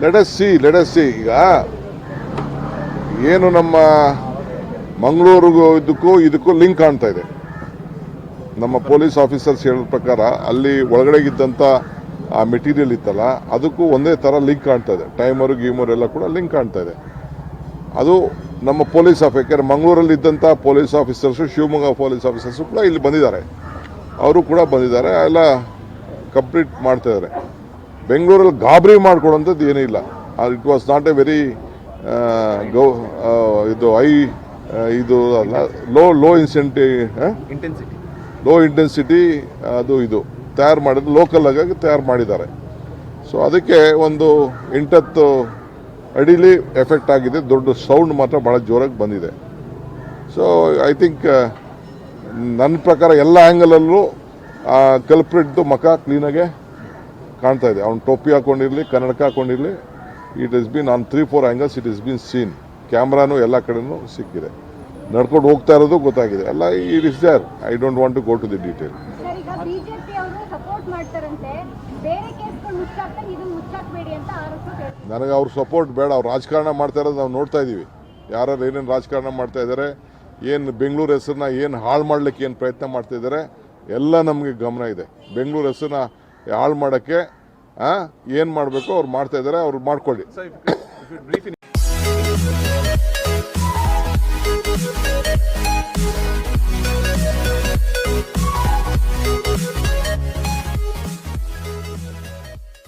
Let us see ಈಗ ಏನು ನಮ್ಮ ಮಂಗಳೂರಿಗೂ ಇದಕ್ಕೂ ಲಿಂಕ್ ಕಾಣ್ತಾ ಇದೆ. ನಮ್ಮ ಪೊಲೀಸ್ ಆಫೀಸರ್ಸ್ ಹೇಳೋ ಪ್ರಕಾರ ಅಲ್ಲಿ ಒಳಗಡೆಗಿದ್ದಂಥ ಆ ಮೆಟೀರಿಯಲ್ ಇತ್ತಲ್ಲ ಅದಕ್ಕೂ ಒಂದೇ ಥರ ಲಿಂಕ್ ಕಾಣ್ತಾ ಇದೆ. ಟೈಮರು ಗೀಮರು ಎಲ್ಲ ಕೂಡ ಲಿಂಕ್ ಕಾಣ್ತಾ ಇದೆ. ಅದು ನಮ್ಮ ಪೊಲೀಸ್ ಯಾಕಂದರೆ ಮಂಗಳೂರಲ್ಲಿ ಇದ್ದಂಥ police officers, Shivamogga police officers ಕೂಡ ಇಲ್ಲಿ ಬಂದಿದ್ದಾರೆ. ಅವರು ಕೂಡ ಬಂದಿದ್ದಾರೆ, ಎಲ್ಲ ಕಂಪ್ಲೀಟ್ ಮಾಡ್ತಾ ಇದ್ದಾರೆ. ಬೆಂಗಳೂರಲ್ಲಿ ಗಾಬರಿ ಮಾಡ್ಕೊಡೋಂಥದ್ದು ಏನೂ ಇಲ್ಲ. It was not A very ಇದು ಅಲ್ಲ, ಲೋ ಇಂಟೆನ್ಸಿಟಿ ಇದು ತಯಾರು ಮಾಡಿದ್ದು ಲೋಕಲ್ ಆಗಿ ತಯಾರು ಮಾಡಿದ್ದಾರೆ. ಸೊ ಅದಕ್ಕೆ ಒಂದು 8 ಅಡಿಲಿ ಎಫೆಕ್ಟ್ ಆಗಿದೆ. ದೊಡ್ಡ ಸೌಂಡ್ ಮಾತ್ರ ಭಾಳ ಜೋರಾಗಿ ಬಂದಿದೆ. ಸೊ ಐ ಥಿಂಕ್ ನನ್ನ ಪ್ರಕಾರ ಎಲ್ಲ ಆ್ಯಂಗಲಲ್ಲೂ ಕಲ್ಪ್ರಿಟ್ದು ಮುಖ ಕ್ಲೀನಾಗೆ ಕಾಣ್ತಾ ಇದೆ. ಅವ್ನು ಟೋಪಿ ಹಾಕೊಂಡಿರಲಿ, ಕನ್ನಡಕ ಹಾಕೊಂಡಿರಲಿ, it is been on 3-4 angles it is been seen. ಕ್ಯಾಮ್ರಾನು ಎಲ್ಲ ಕಡೆನೂ ಸಿಕ್ಕಿದೆ. ನಡ್ಕೊಂಡು ಹೋಗ್ತಾ ಇರೋದು ಗೊತ್ತಾಗಿದೆ. ಎಲ್ಲ it is there. I don't want to go to the detail. ನನಗೆ ಅವ್ರ ಸಪೋರ್ಟ್ ಬೇಡ. ಅವ್ರು ರಾಜಕಾರಣ ಮಾಡ್ತಾ ಇರೋದು ನಾವು ನೋಡ್ತಾ ಇದ್ದೀವಿ. ಯಾರು ಏನೇನು ರಾಜಕಾರಣ ಮಾಡ್ತಾ ಇದ್ದಾರೆ, ಏನು ಬೆಂಗಳೂರು ಹೆಸರನ್ನ ಏನು ಹಾಳು ಮಾಡ್ಲಿಕ್ಕೆ ಏನು ಪ್ರಯತ್ನ ಮಾಡ್ತಾ ಇದ್ದಾರೆ ಎಲ್ಲ ನಮಗೆ ಗಮನ ಇದೆ. ಬೆಂಗಳೂರು ಹೆಸರನ್ನ ಹಾಳು ಮಾಡೋಕ್ಕೆ ಏನು ಮಾಡಬೇಕು ಅವ್ರು ಮಾಡ್ತಾ ಇದ್ದಾರೆ, ಅವ್ರು ಮಾಡ್ಕೊಳ್ಳಿ.